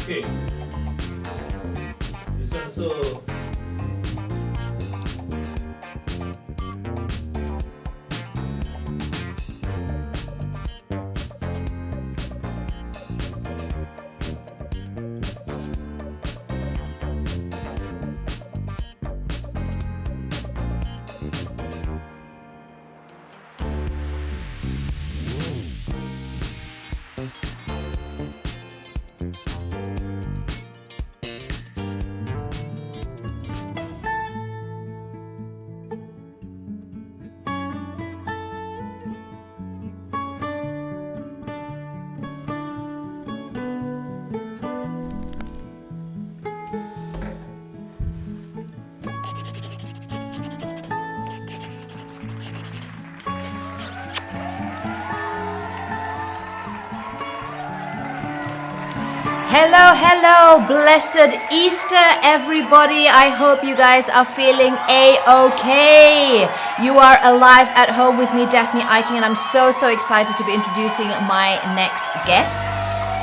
Okay. This also. Hello, hello, blessed Easter, everybody. I hope you guys are feeling a-okay. You are alive at home with me, Daphne, Iking, and I'm so excited to be introducing my next guests.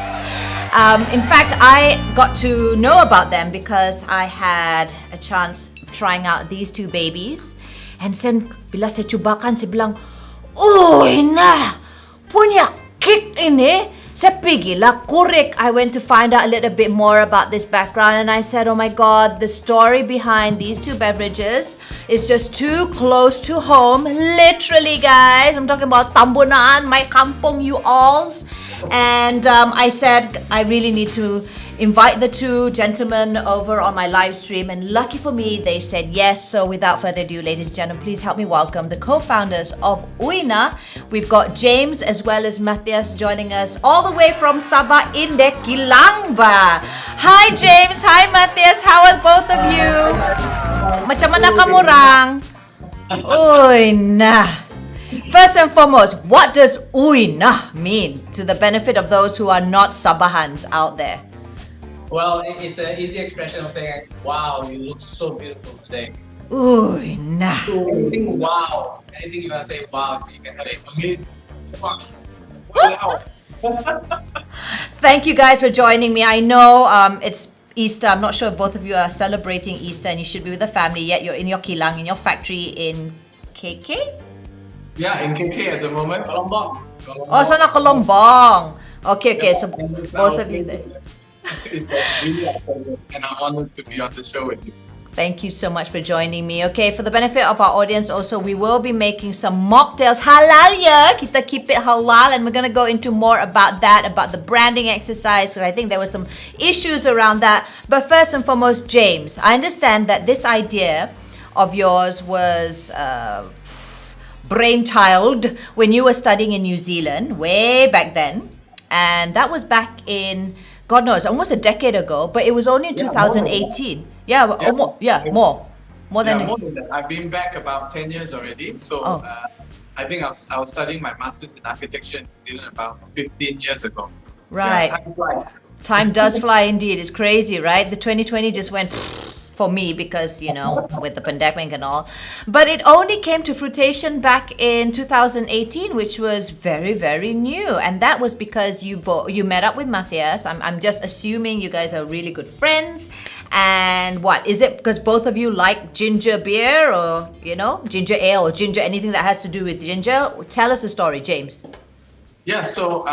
In fact, I got to know about them because I had a chance of trying out these two babies. And then, bila saya cubakan, saya bilang, Uiiinah, punya kick ini. Saya pergilah korek. I went to find out a little bit more about this background and I said, oh my god, the story behind these two beverages is just too close to home. Literally, guys. I'm talking about Tambunan, my kampong, you alls. And I said, I really need to invite the two gentlemen over on my live stream, and lucky for me, they said yes. So without further ado, ladies and gentlemen, please help me welcome the co-founders of Uinah. We've got James as well as Matthias joining us all the way from Sabah in the Kilangba. Hi James, hi Matthias, how are both of you? Macam mana kamu orang? Uinah. First and foremost, what does Uinah mean to the benefit of those who are not Sabahans out there? Well, it's an easy expression of saying, wow, you look so beautiful today. Uinah. Anything wow. Anything you want to say wow, you can say amazing. Wow. Thank you guys for joining me. I know it's Easter. I'm not sure if both of you are celebrating Easter and you should be with the family, yet you're in your kilang, in your factory in KK? Yeah, in KK at the moment. Kolombong. Oh, sana Kolombong. Okay, so both of you there. It's really a pleasure and I'm honored to be on the show with you. Thank you so much for joining me. Okay, for the benefit of our audience also, we will be making some mocktails. Halal ya! Kita keep it halal, and we're going to go into more about that, about the branding exercise, because I think there were some issues around that. But first and foremost, James, I understand that this idea of yours was brainchild when you were studying in New Zealand, way back then. And that was back in, God knows, almost a decade ago, but it was only in 2018. More than that. I've been back about 10 years already. So I think I was studying my master's in architecture in New Zealand about 15 years ago. Right. Yeah, time flies. Time does fly indeed. It's crazy, right? The 2020 just went for me because, you know, with the pandemic and all. But it only came to fruition back in 2018, which was very, very new. And that was because you met up with Matthias. I'm just assuming you guys are really good friends. And what is it, because both of you like ginger beer, or you know, ginger ale, or ginger, anything that has to do with ginger? Tell us the story, James. Yeah, so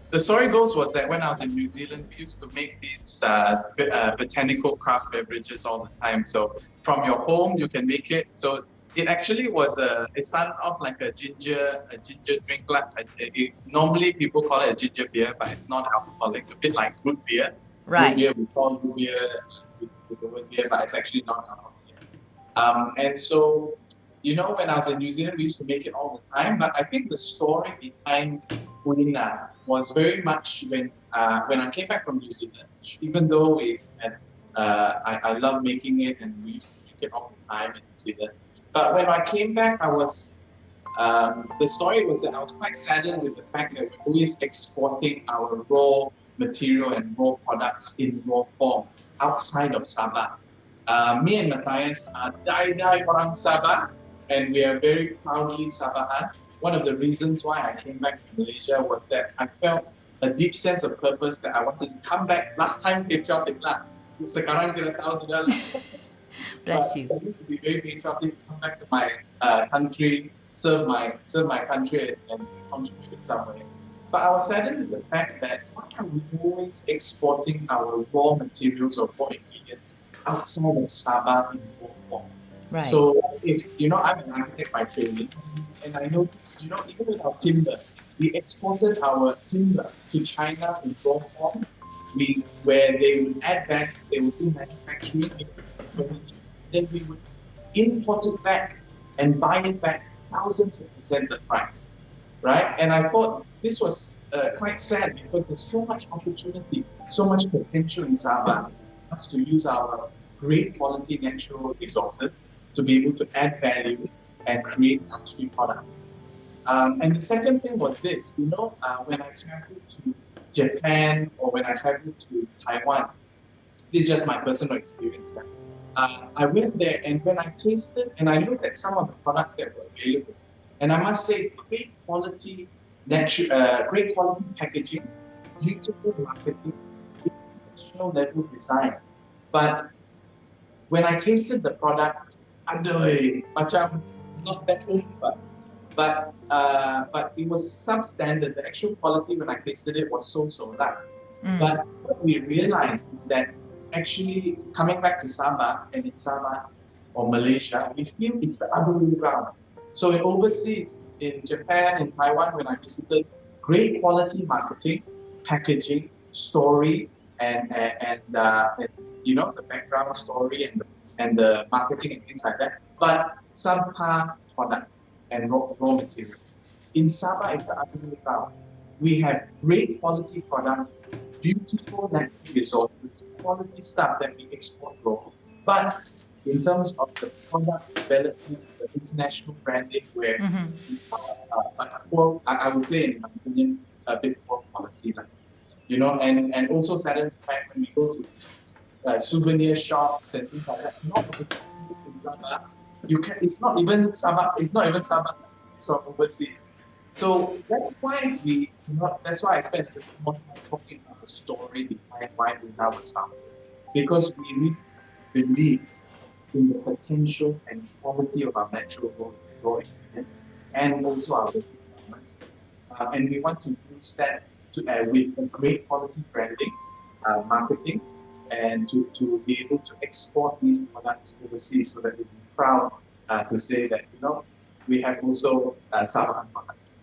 the story goes was that when I was in New Zealand, we used to make these botanical craft beverages all the time. So from your home, you can make it. So it actually was it started off like a ginger drink. Normally people call it a ginger beer, but it's not alcoholic. A bit like root beer. Right. Root beer, we call root beer with the word beer, but it's actually not alcoholic. And so, you know, when I was in New Zealand, we used to make it all the time. But I think the story behind Uinah was very much when I came back from New Zealand. Even though we had, I love making it and we used to drink it all the time in New Zealand. But when I came back, I was the story was that I was quite saddened with the fact that we're always exporting our raw material and raw products in raw form outside of Sabah. Me and Matthias are die orang Sabah, and we are very proudly Sabahan. One of the reasons why I came back to Malaysia was that I felt a deep sense of purpose that I wanted to come back. Last time patriotic lah. Sekarang kita tahu sudah lah. Bless you. I need to be very patriotic, come back to my country, serve my country and contribute in some way. But I was saddened with the fact that why are we always exporting our raw materials or raw ingredients outside of Sabah in raw form? Right. So if I'm an architect by training, and I noticed, even with our timber, we exported our timber to China in raw form, where they would add value, they would do manufacturing, furniture, then we would import it back and buy it back thousands of percent the price, right? And I thought this was quite sad because there's so much opportunity, so much potential in Sabah for us to use our great quality natural resources to be able to add value and create downstream products. And the second thing was this, when I traveled to Japan or when I traveled to Taiwan, this is just my personal experience. I went there and when I tasted and I looked at some of the products that were available, and I must say, great quality packaging, beautiful marketing, international level design. But when I tasted the product, macam not that good, but it was substandard. The actual quality when I tasted it was so light. But what we realized is that actually coming back to Sabah and in Sabah or Malaysia, we feel it's the other way around. So in overseas, in Japan, in Taiwan, when I visited, great quality marketing, packaging, story, and the background story and the marketing and things like that. But subpar product and raw material. In Sabah, it's the other way around. We have great quality product, beautiful natural resources, quality stuff that we export globally. But in terms of the product development, the international branding, where I would say, in my opinion, a bit poor quality, and also saddened the fact when we go to souvenir shops and things like that. Not in Sabah, it's not even Sabah. It's from overseas. So that's why that's why I spent a little more time talking about the story behind why Uinah was founded, because we really believe in the potential and quality of our natural raw ingredients and also our local farmers, and we want to use that with a great quality branding, marketing, and to be able to export these products overseas, so that we can be proud to say that we have also Sabahan products.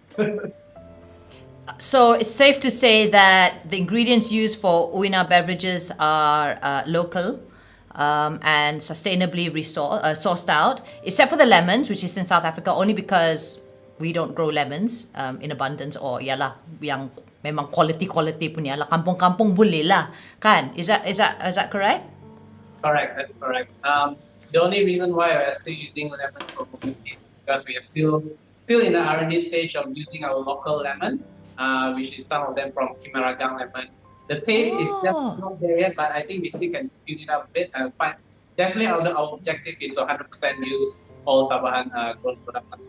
So it's safe to say that the ingredients used for Uinah beverages are local and sustainably sourced out, except for the lemons, which is in South Africa, only because we don't grow lemons in abundance, or yalah, yang memang quality punya lah, kampung-kampung boleh lah, kan? Is that correct? Correct, that's correct. The only reason why we're still using lemon for overseas is because we are still in the R&D stage of using our local lemon, which is some of them from Kimaragang lemon. The taste is definitely not there yet, but I think we still can tune it up a bit. But definitely our objective is to 100% use all Sabahan grown product.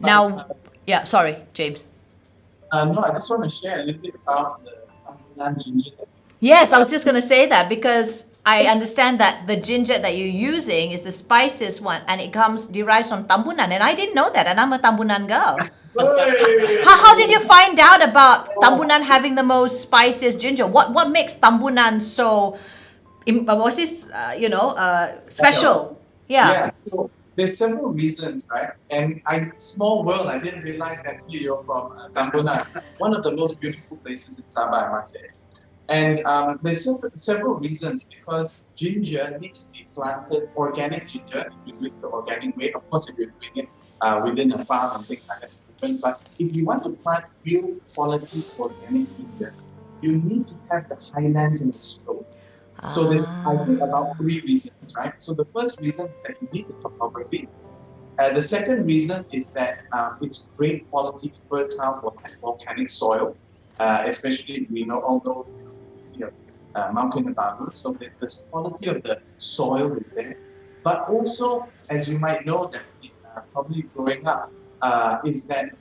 Now, yeah, sorry, James. No, I just want to share a little bit about the Tambunan Ginger. Yes, I was just going to say that because I understand that the ginger that you're using is the spiciest one, and it derives from Tambunan, and I didn't know that, and I'm a Tambunan girl. How did you find out about Tambunan having the most spiciest ginger? What makes Tambunan so, special? Yeah. So there's several reasons, right? And small world, I didn't realize that you're from Tambunan, one of the most beautiful places in Sabah, I must say. And there's several reasons, because ginger needs to be planted, organic ginger, if you do it the organic way. Of course, if you're doing it within a farm and things like that, but if you want to plant real quality organic ginger, you need to have the highlands and the slope. So there's, I think, about 3 reasons, right? So the first reason is that you need the topography. The second reason is that it's great quality, fertile, volcanic soil, especially we all know Mount Kinabalu. So the quality of the soil is there. But also, as you might know, that probably growing up, is that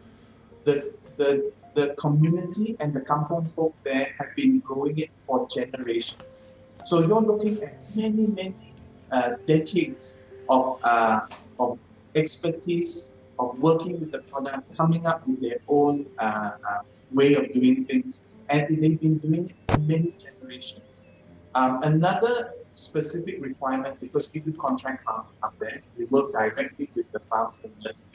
the the community and the kampung folk there have been growing it for generations. So you're looking at many decades of expertise, of working with the product, coming up with their own way of doing things, and they've been doing it for many generations. Another specific requirement, because we do contract farming up there, we work directly with the farm owners,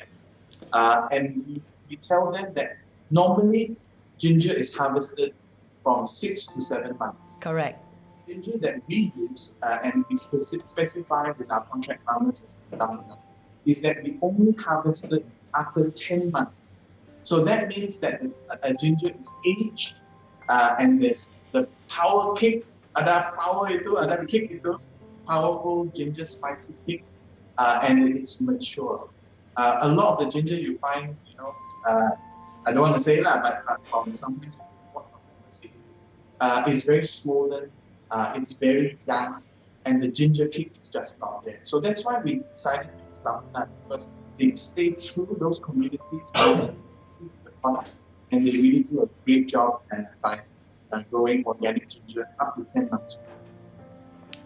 and we tell them that normally ginger is harvested from 6 to 7 months. Correct. Ginger that we use and we specify with our contract farmers is that we only harvest it after 10 months. So that means that a ginger is aged and there's the power kick, ada power itu, ada kick itu, powerful ginger spicy kick, and it's mature. A lot of the ginger you find, I don't want to say that, but from something is very swollen. It's very young, and the ginger kick is just not there. So that's why we decided to use Tambunan, because they stay true those communities, true to the product, and they really do a great job by growing organic ginger up to 10 months.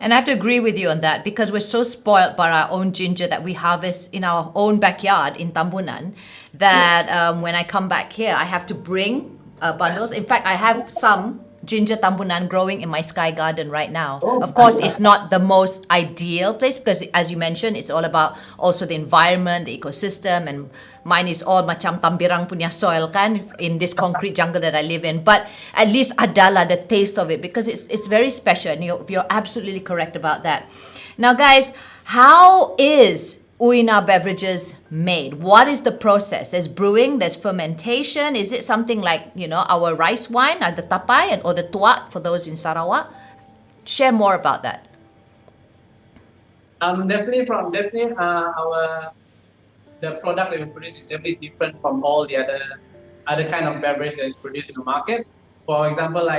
And I have to agree with you on that, because we're so spoiled by our own ginger that we harvest in our own backyard in Tambunan that when I come back here, I have to bring bundles. In fact, I have some ginger Tambunan growing in my sky garden right now. Of course, it's not the most ideal place because, as you mentioned, it's all about also the environment, the ecosystem, and mine is all macam tambirang punya soil kan in this concrete jungle that I live in. But at least adalah the taste of it, because it's very special, and you're absolutely correct about that. Now, guys, how is Uiiinah beverages made? What is the process? There's brewing, there's fermentation. Is it something like, our rice wine, the tapai or the tuak for those in Sarawak? Share more about that. Definitely the product that we produce is definitely different from all the other kind of beverage that is produced in the market. For example,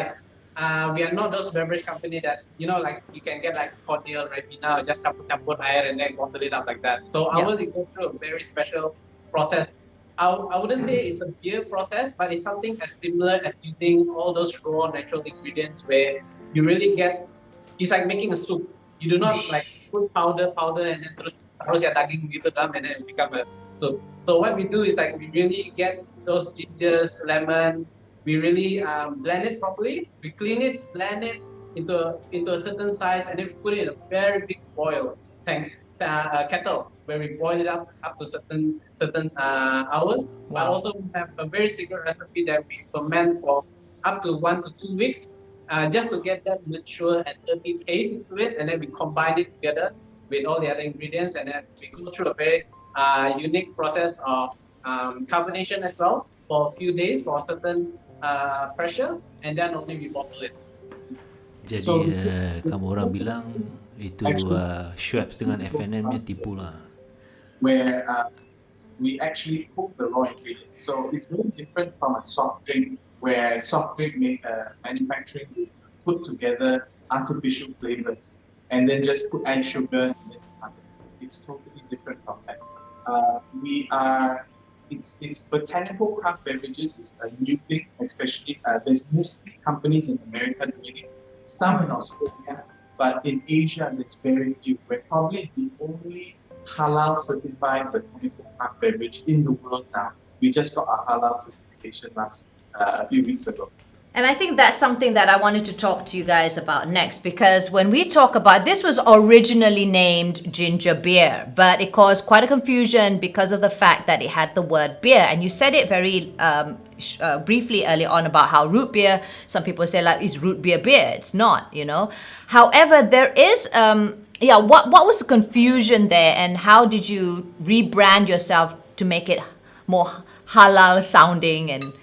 we are not those beverage company that, like you can get like cordial Ribena, just campur air and then bottle it up like that. So ours, it goes through a very special process. I wouldn't say it's a beer process, but it's something as similar as using all those raw natural ingredients where you really it's like making a soup. You do not like put powder and then terus ya daging gitu dalam and then it become a soup. So what we do is we really get those gingers, lemon, we really blend it properly. We clean it, blend it into a certain size, and then we put it in a very big boil kettle where we boil it up to certain hours. Wow. But also we have a very secret recipe that we ferment for up to 1 to 2 weeks, just to get that mature and earthy taste into it, and then we combine it together with all the other ingredients, and then we go through a very unique process of carbonation as well for a few days for a certain pressure, and then only we bottle it. Jadi kamu orang bilang itu Schweppes dengan F&N-nya tipu lah. Where we actually cook the raw ingredients. So it's very different from a soft drink, where soft drink manufacturing will put together artificial flavors and then just put add sugar and then it's totally different from that. It's botanical craft beverages is a new thing, especially there's mostly companies in America doing it, some in Australia, but in Asia there's very few. We're probably the only halal certified botanical craft beverage in the world now. We just got our halal certification a few weeks ago. And I think that's something that I wanted to talk to you guys about next, because when we talk about this, was originally named ginger beer, but it caused quite a confusion because of the fact that it had the word beer. And you said it very briefly earlier on about how root beer, some people say is root beer beer? It's not, However, there is, what was the confusion there, and how did you rebrand yourself to make it more halal sounding and,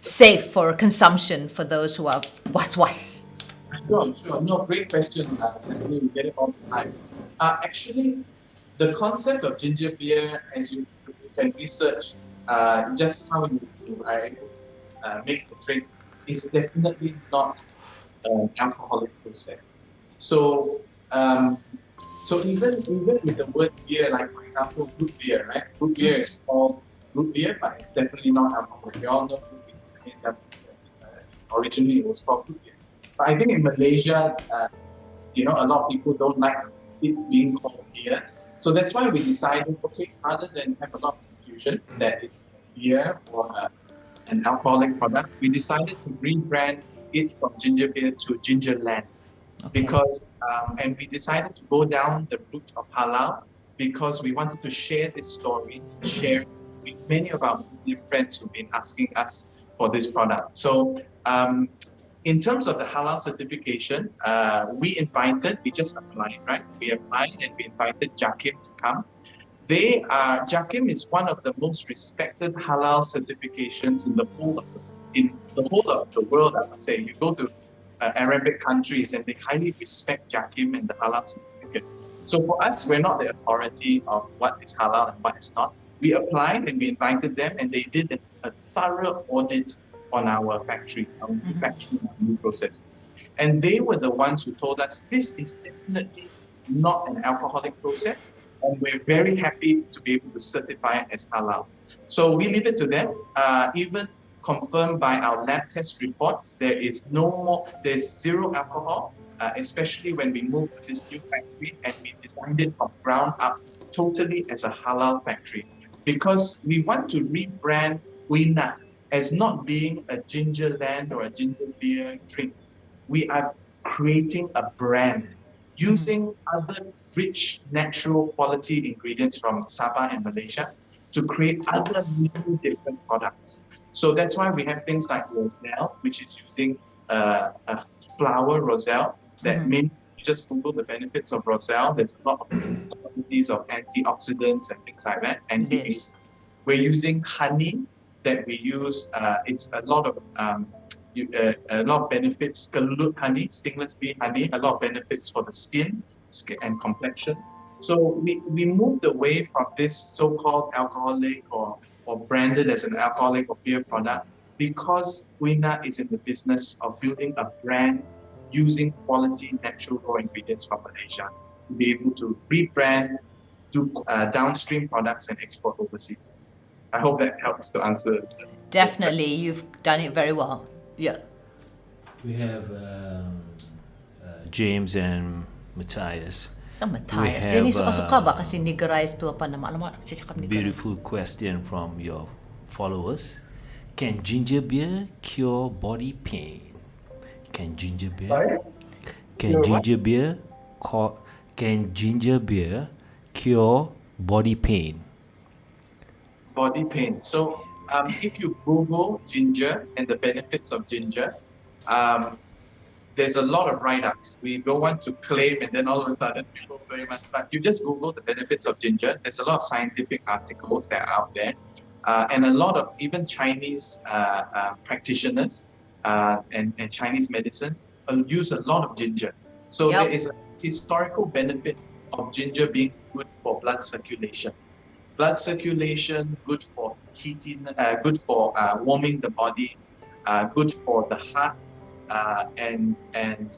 safe for consumption for those who are was. Sure. No, great question. We get it all the time. Actually, the concept of ginger beer, as you can research, just how you make the drink, is definitely not an alcoholic process. So even with the word beer, like for example, root beer, right? Root beer is called root beer, but it's definitely not alcoholic. We all know root beer. Originally, it was called root beer. But I think in Malaysia, a lot of people don't like it being called beer. So that's why we decided, okay, rather than have a lot of confusion that it's beer or an alcoholic product, we decided to rebrand it from ginger beer to Gingerland. Because and we decided to go down the route of halal because we wanted to share this story, share with many of our Muslim friends who've been asking us for this product. So in terms of the halal certification, we just applied, right? We applied and we invited Jakim to come. Jakim is one of the most respected halal certifications in the whole of the world, I would say. You go to Arabic countries and they highly respect Jakim and the halal certificate. So for us, we're not the authority of what is halal and what is not. We applied and we invited them and they did a thorough audit on our factory, our manufacturing, our new processes. And they were the ones who told us this is definitely not an alcoholic process, and we're very happy to be able to certify it as halal. So we leave it to them. Even confirmed by our lab test reports, there's zero alcohol, especially when we moved to this new factory and we designed it from ground up totally as a halal factory. Because we want to rebrand Uinah as not being a Gingerland or a ginger beer drink. We are creating a brand using other rich, natural quality ingredients from Sabah and Malaysia to create other new different products. So that's why we have things like Roselle, which is using a flower Roselle that means you just Google the benefits of Roselle. There's a lot of qualities of antioxidants and things like that. We're using honey that we use. It's a lot of benefits. Kalut honey, stingless bee honey, a lot of benefits for the skin and complexion. So we moved away from this so-called alcoholic or branded as an alcoholic or beer product because Uinah is in the business of building a brand using quality natural raw ingredients from Malaysia to be able to rebrand, do downstream products and export overseas. I hope that helps to answer. Definitely, you've done it very well. Yeah. We have James and Matthias. So Matthias, dia ni suka-suka ba kasi nigerize tu apa nama? Alamak, saya cakap nigerize. Beautiful question from your followers. Can ginger beer cure body pain? Can ginger beer cure body pain? Body pain. So if you Google ginger and the benefits of ginger, there's a lot of write-ups. We don't want to claim and then all of a sudden people very much, but you just Google the benefits of ginger. There's a lot of scientific articles that are out there. And a lot of even Chinese practitioners and Chinese medicine use a lot of ginger. So there is a historical benefit of ginger being good for blood circulation. Blood circulation, good for heating, good for warming the body, good for the heart, and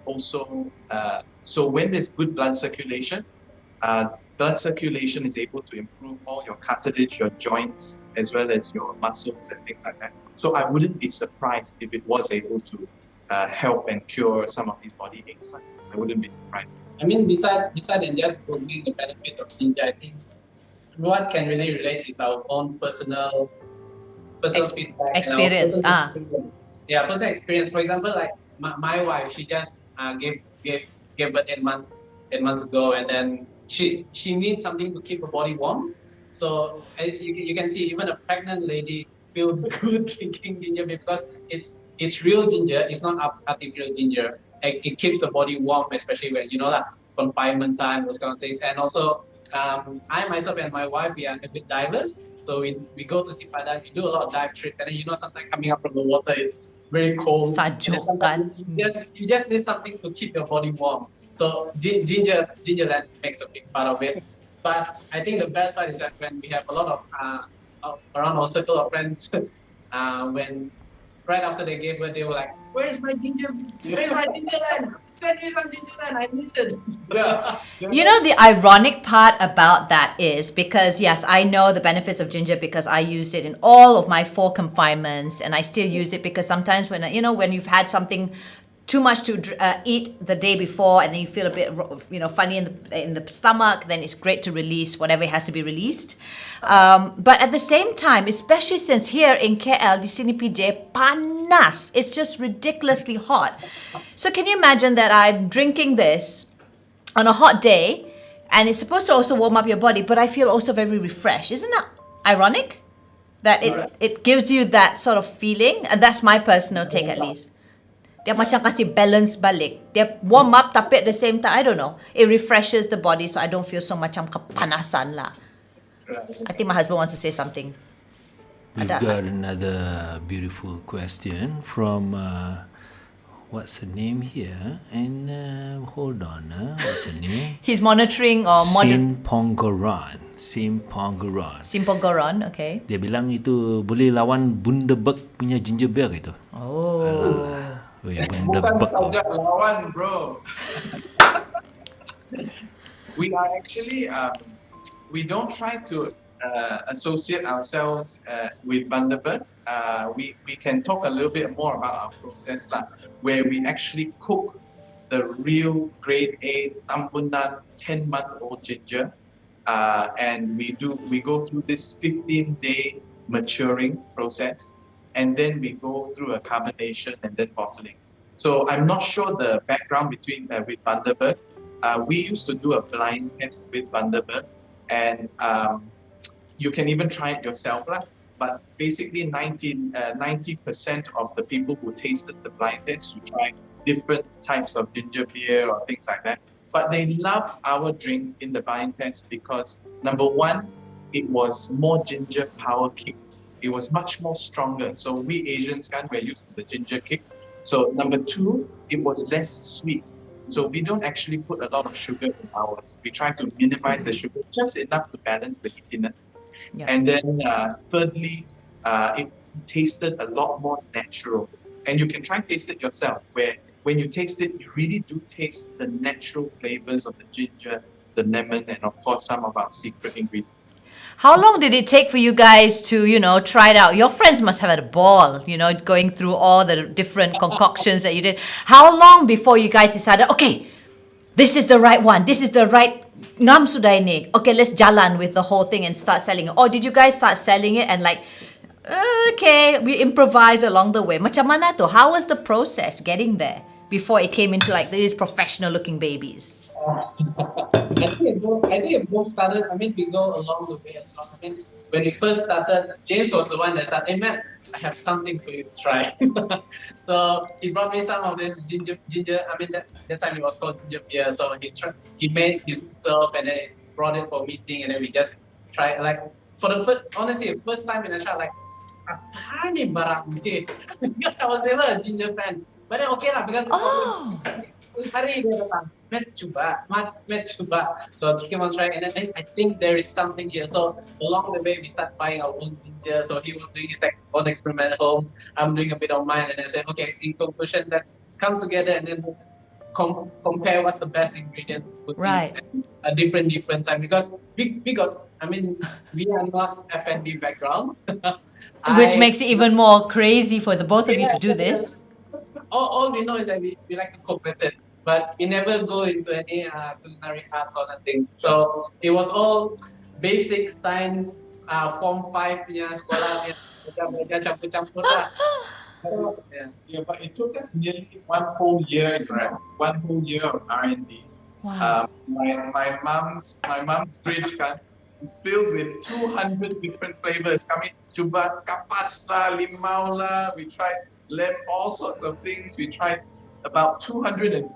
also so when there's good blood circulation is able to improve all your cartilage, your joints, as well as your muscles and things like that. So I wouldn't be surprised if it was able to help and cure some of these body aches. I wouldn't be surprised. I mean, beside than just proving the benefit of ginger, I think what can really relate is our own personal feedback. Experience. Yeah, personal experience. For example, like my wife, she just gave birth 8 months ago, and then she needs something to keep her body warm. So you can see even a pregnant lady feels good drinking ginger beer because it's real ginger. It's not artificial ginger. It keeps the body warm, especially when confinement time, those kind of things. And also, I myself and my wife, we are a bit divers. So we go to Sipadan, we do a lot of dive trips, and then sometimes coming up from the water is very cold. Sajuk kan. You just need something to keep your body warm. So Gingerland makes a big part of it. But I think the best part is that when we have a lot of around our circle of friends, when right after they gave birth, they were like, "Where's my ginger? Where's my ginger man? Send me some ginger man. I need it." Yeah. You know, the ironic part about that is because, yes, I know the benefits of ginger because I used it in all of my 4 confinements, and I still use it because sometimes when, when you've had something too much to eat the day before and then you feel a bit, funny in the stomach, then it's great to release whatever has to be released. But at the same time, especially since here in KL, di sini PJ, panas. It's just ridiculously hot. So can you imagine that I'm drinking this on a hot day, and it's supposed to also warm up your body, but I feel also very refreshed. Isn't that ironic? That it gives you that sort of feeling, and that's my personal take at least. Dia macam kasih balance balik. Dia warm up tapi at the same time, I don't know, it refreshes the body so I don't feel so macam kepanasan lah. I think my husband wants to say something. We've got another beautiful question from what's her name here? And hold on, what's her name? He's monitoring or Simponggoran, okay. Dia bilang itu boleh lawan Bundaberg punya ginger beer gitu. Oh. Oh ya, Bukan Bundaberg. saja lawan, bro. We are actually, we don't try to associate ourselves with Bundaberg. We can talk a little bit more about our process lah, where we actually cook the real grade A Tambunan 10-month-old ginger, and we go through this 15-day maturing process, and then we go through a carbonation and then bottling. So I'm not sure the background between with Bundaberg. We used to do a blind test with Bundaberg, and you can even try it yourself lah. But basically 90% of the people who tasted the blind test to try different types of ginger beer or things like that. But they loved our drink in the blind test because number one, it was more ginger power kick. It was much more stronger. So we Asians we're used to the ginger kick. So number two, it was less sweet. So we don't actually put a lot of sugar in ours. We try to minimize the sugar, just enough to balance the heatiness. Yeah. And then thirdly, it tasted a lot more natural. And you can try and taste it yourself, where when you taste it, you really do taste the natural flavors of the ginger, the lemon, and of course some of our secret ingredients. How long did it take for you guys to, try it out? Your friends must have had a ball, going through all the different concoctions that you did. How long before you guys decided, okay, this is the right one, this is the right ngam sudah ini. Okay, let's jalan with the whole thing and start selling it. Or did you guys start selling it and okay, we improvise along the way? Macam mana tu? How was the process getting there before it came into these professional looking babies? I think it both started. We go along the way as well. When we first started, James was the one that started. Hey man, I have something for you to try. So he brought me some of this ginger. That time it was called ginger beer. So he made it himself and then brought it for a meeting, and then we just tried. For the first time in a shop, apa ni barang ni? Because I was never a ginger fan. But then okay lah, because hari dia datang, Matt cuba. So he came on trying, and then I think there is something here. So along the way, we start buying our own ginger. So he was doing his own experiment at home. I'm doing a bit of mine, and then I said, okay, in conclusion, let's come together and then let's compare what's the best ingredient. Right. A different time, because we got. We are not F&B background. Which makes it even more crazy for the both of you to do this. All we know is that we like to cook, that's it. But we never go into any culinary arts or nothing. So it was all basic science, Form 5 punya sekolah, belajar campur-campur lah. Yeah, but it took us nearly one whole year of R&D. Wow. My mom's fridge filled with 200 different flavors. Kami cuba kapas lah, limau lah. We tried all sorts of things. We tried about 250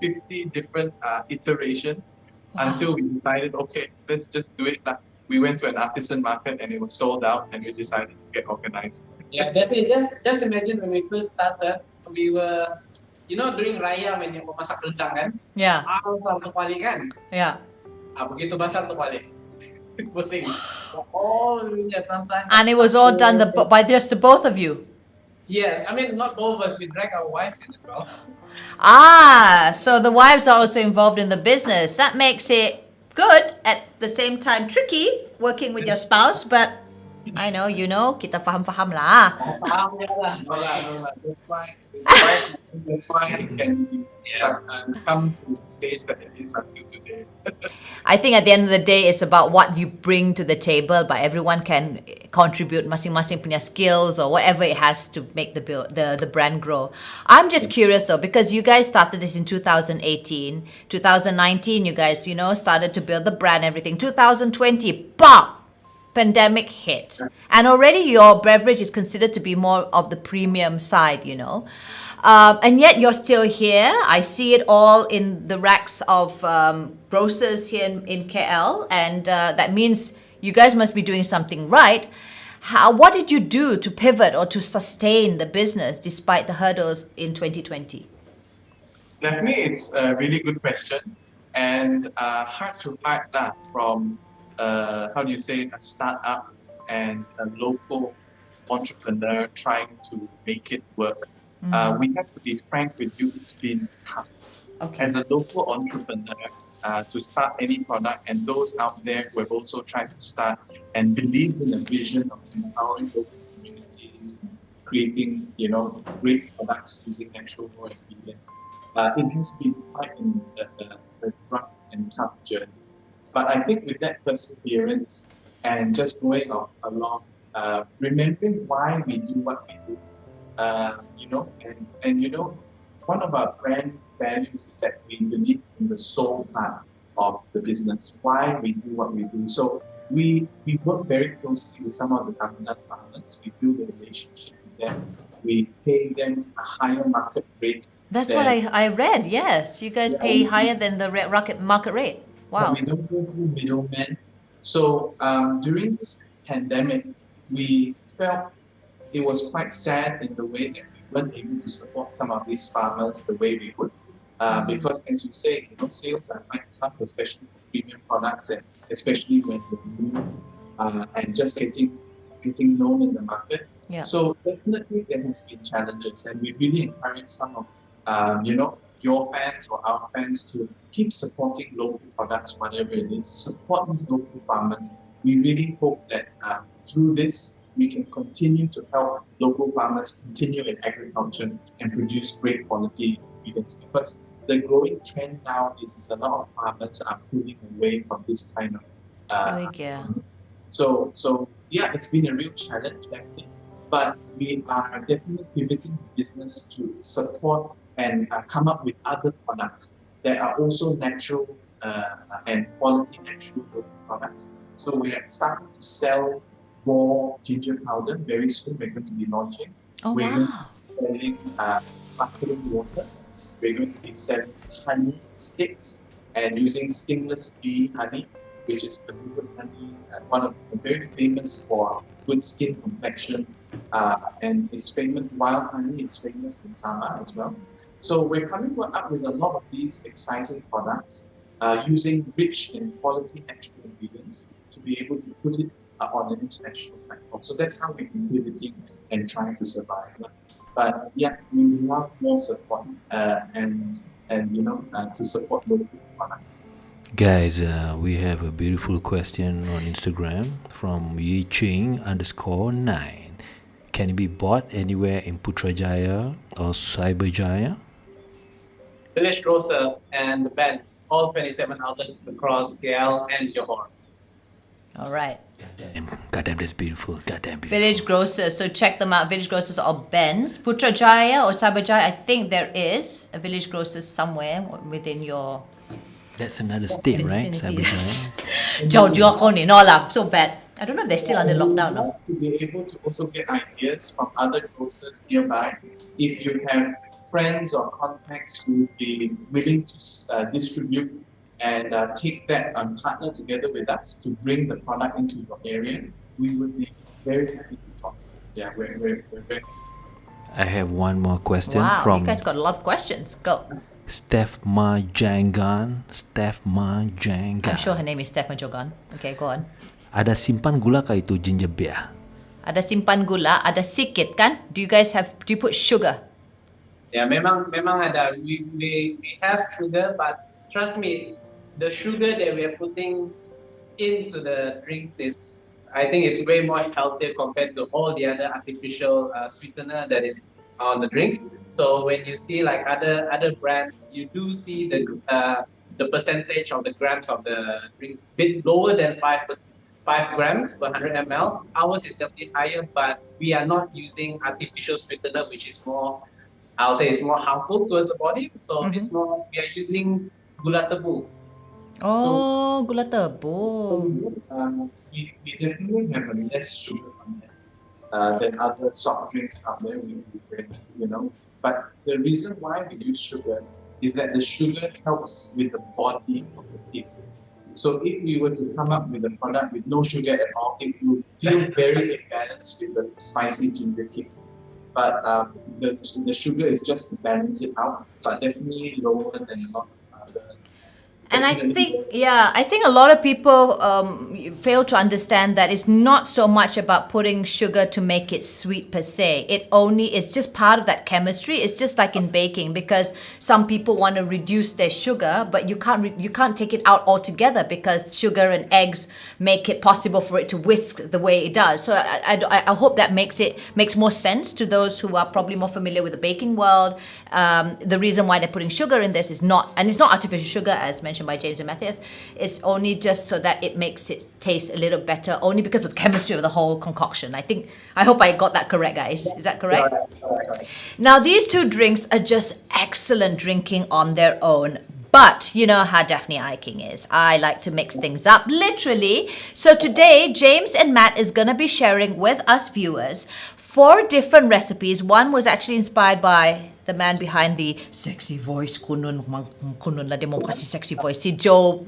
different iterations until we decided, okay, let's just do it. We went to an artisan market and it was sold out, and we decided to get organized. Yeah, definitely. Just imagine when we first started, we were, during Raya when you masak rendang kan? Yeah. Satu kali kan? Yeah. Begitu basah satu kali. Pusing. All And it was all done by just the both of you. Yes, I mean, not all of us, we drag our wives in as well. Ah, so the wives are also involved in the business. That makes it good, at the same time tricky, working with your spouse, but I know, kita faham-faham lah. No lah, no lah. That's why it can be come to the stage that it is until today. I think at the end of the day, it's about what you bring to the table, but everyone can contribute masing-masing punya skills or whatever it has to make the brand grow. I'm just curious though, because you guys started this in 2018, 2019, you guys, started to build the brand, everything. 2020, pop! Pandemic hit. And already your beverage is considered to be more of the premium side, and yet you're still here. I see it all in the racks of grocers here in KL, and that means you guys must be doing something right. What did you do to pivot or to sustain the business despite the hurdles in 2020? Daphne, it's a really good question, and heart to heart from how do you say, a startup and a local entrepreneur trying to make it work. We have to be frank with you, it's been tough. Okay. As a local entrepreneur, to start any product, and those out there who have also tried to start and believe in the vision of empowering local communities, creating, great products using natural raw ingredients. It has been quite a rough and tough journey. But I think with that perseverance and just going along, remembering why we do what we do, one of our brand values is that we believe in the soul part of the business, why we do what we do. So we work very closely with some of the Tambunan farmers. We build a relationship with them. We pay them a higher market rate. That's what I read, yes. You guys pay higher than the market rate. Wow. But we don't go through middlemen. So during this pandemic, we felt it was quite sad in the way that we weren't able to support some of these farmers the way we would. Because as you say, sales are quite tough, especially for premium products, and especially when you're new and just getting known in the market. Yeah. So definitely there has been challenges, and we really encourage some of your fans or our fans to keep supporting local products, whatever it is. Support these local farmers. We really hope that through this, we can continue to help local farmers continue in agriculture and produce great quality ingredients. Because the growing trend now is a lot of farmers are pulling away from this kind of. So yeah, it's been a real challenge, definitely. But we are definitely pivoting the business to support and come up with other products that are also natural and quality natural products. So we are starting to sell raw ginger powder. Very soon we're going to be launching. We're going to be selling sparkling water. We're going to be selling honey sticks and using stingless bee honey, which is the good honey, one of the very famous for good skin complexion, and is famous. Wild honey is famous in Sabah as well. So we're coming up with a lot of these exciting products using rich and quality natural ingredients to be able to put it on an international platform. So that's how we're pivoting and trying to survive. But yeah, we want more support and to support local products. Guys, we have a beautiful question on Instagram from Uiiinah_9. Can it be bought anywhere in Putrajaya or Cyberjaya? Village Grocer and the Benz, all 27 outlets across KL and Johor. All right. Goddamn, that's beautiful. Goddamn beautiful. Village Grocers, so check them out. Village Grocers or Benz. Putrajaya or Cyberjaya, I think there is a Village Grocers somewhere within your... That's another state, right? Cyberjaya. Jauh juga kau ni, no lah, so bad. I don't know if they're still under lockdown, no? To be able to also get ideas from other grocers nearby. If you have friends or contacts who would be willing to distribute and take that partner together with us to bring the product into your area, we would be very happy to talk. Yeah, we're very. I have one more question Wow, from you guys got a lot of questions. Go. Steph Majangan. I'm sure her name is Steph Majogan. Okay, go on. Ada simpan gula kah itu ginger beer? Ada simpan gula, ada sikit kan? Do you put sugar? Ya, memang ada. We have sugar, but trust me, the sugar that we are putting into the drinks I think it's way more healthier compared to all the other artificial sweetener that is on the drinks. So when you see like other brands, you do see the percentage of the grams of the drinks a bit lower than 5 grams per 100 ml. Ours is definitely higher, but we are not using artificial sweetener, which is more, I'll say, it's more harmful towards the body. So it's more, we are using gula tebu. Oh, gula So tebu. we definitely have a less sugar content than other soft drinks out there. But the reason why we use sugar is that the sugar helps with the body of the taste. So if we were to come up with a product with no sugar at all, it would feel very imbalanced with the spicy ginger kick. But the sugar is just to balance it out, but definitely lower than a lot of other. And I think a lot of people fail to understand that it's not so much about putting sugar to make it sweet per se. It's just part of that chemistry. It's just like in baking, because some people want to reduce their sugar, but you can't take it out altogether because sugar and eggs make it possible for it to whisk the way it does. So I hope that makes more sense to those who are probably more familiar with the baking world. The reason why they're putting sugar in this is not artificial sugar, as mentioned by James and Matthias. It's only just so that it makes it taste a little better, only because of the chemistry of the whole concoction. I hope I got that correct, guys. Is that correct? Now, these two drinks are just excellent drinking on their own. But you know how Daphne Iking is. I like to mix things up, literally. So today, James and Matt is going to be sharing with us viewers 4 different recipes. One was actually inspired by the man behind the sexy voice, kunun la demo kasi sexy voice, si Joe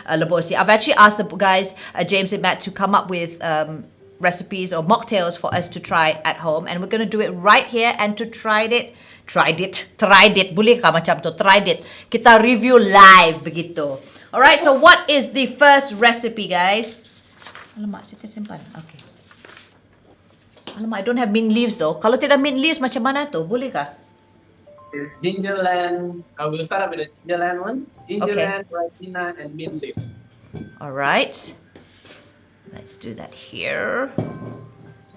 Labosi. I've actually asked the guys, James and Matt, to come up with recipes or mocktails for us to try at home, and we're going to do it right here. And to tried it, boleh ka macam tu, tried it, kita review live begitu. Alright, so what is the first recipe, guys? Alamak, saya tersimpan. Okay. Alamak, I don't have mint leaves though. Kalau tidak mint leaves, macam mana tu? Boleh kah? It's gingerland. We'll start with the gingerland one. Gingerland, Uiiinah, and mint leaf. All right. Let's do that here.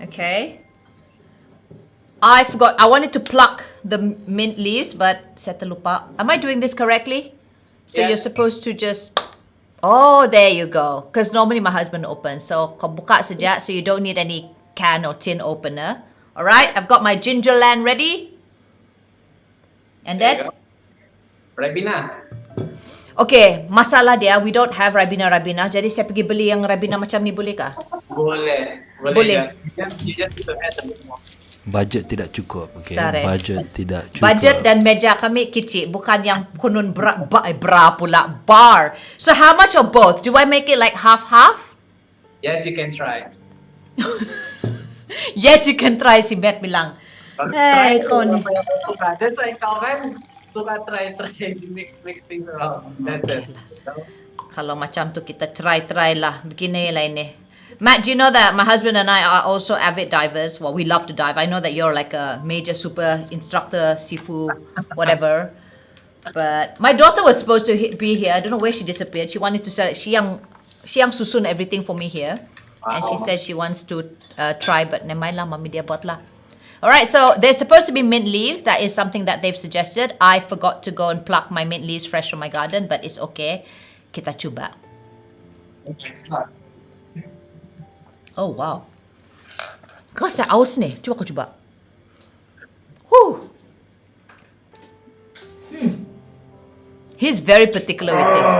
Okay. I forgot. I wanted to pluck the mint leaves, but saya terlupa. Am I doing this correctly? So Yeah. you're supposed to just... Oh, there you go. Because normally my husband opens. So kau buka saja, so you don't need any can or tin opener. All right. I've got my gingerland ready. And then? Ribena. Okay, masalah dia, we don't have Ribena. Jadi saya pergi beli yang Ribena macam ni, boleh kah? Boleh. Boleh. You just need to add a bit more. Budget tidak cukup. Okay? Sorry. Budget tidak cukup. Budget dan meja kami kecil, bukan yang kunun bra pula, bar. So how much of both? Do I make it like half-half? Yes, you can try. Yes, you can try, si Beth bilang. Hey, kau ni. That's why kau kan suka try mix things around. That's it. Kalau macam tu kita try lah. Begini lah ini. Matt, do you know that my husband and I are also avid divers? Well, we love to dive. I know that you're like a major super instructor, sifu, whatever. But my daughter was supposed to be here. I don't know where she disappeared. She wanted to sell it. She yang susun everything for me here. And she said she wants to try, but never mind lah, mami dia buat lah. Alright, so there's supposed to be mint leaves. That is something that they've suggested. I forgot to go and pluck my mint leaves fresh from my garden, but it's okay. Kita cuba. Oh, wow. Kau saya aus ni. Cuba kau cuba. Whew. He's very particular with things.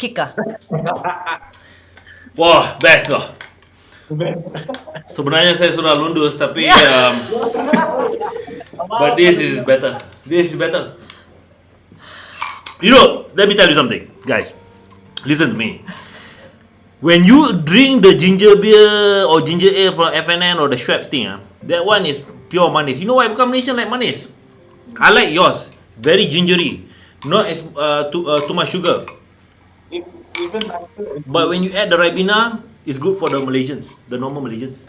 Kika. Wah, best lah. Sebenarnya saya sudah lundus, tapi but this is better. This is better. You know, let me tell you something, guys. Listen to me. When you drink the ginger beer or ginger ale from FNN or the Schweppes thing, that one is pure manis. You know why become Malaysian like manis? I like yours, very gingery, not as too much sugar. Even nicer. But when you add the Ribena, It's good for the Malaysians, the normal Malaysians.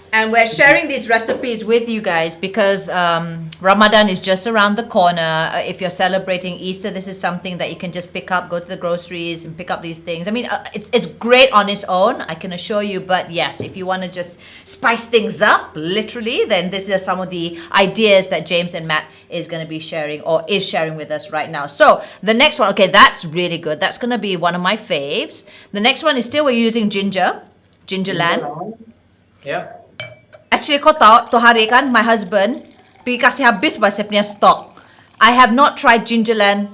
And we're sharing these recipes with you guys because Ramadan is just around the corner. If you're celebrating Easter, this is something that you can just pick up, go to the groceries and pick up these things. I mean, it's great on its own, I can assure you. But yes, if you want to just spice things up, literally, then this is some of the ideas that James and Matt is going to be sharing or is sharing with us right now. So the next one, okay, that's really good. That's going to be one of my faves. The next one is still we're using Gingerland. Yep. Actually, kau tahu, tu hari kan, my husband pergi kasih habis bahasa punya stock. I have not tried Gingerland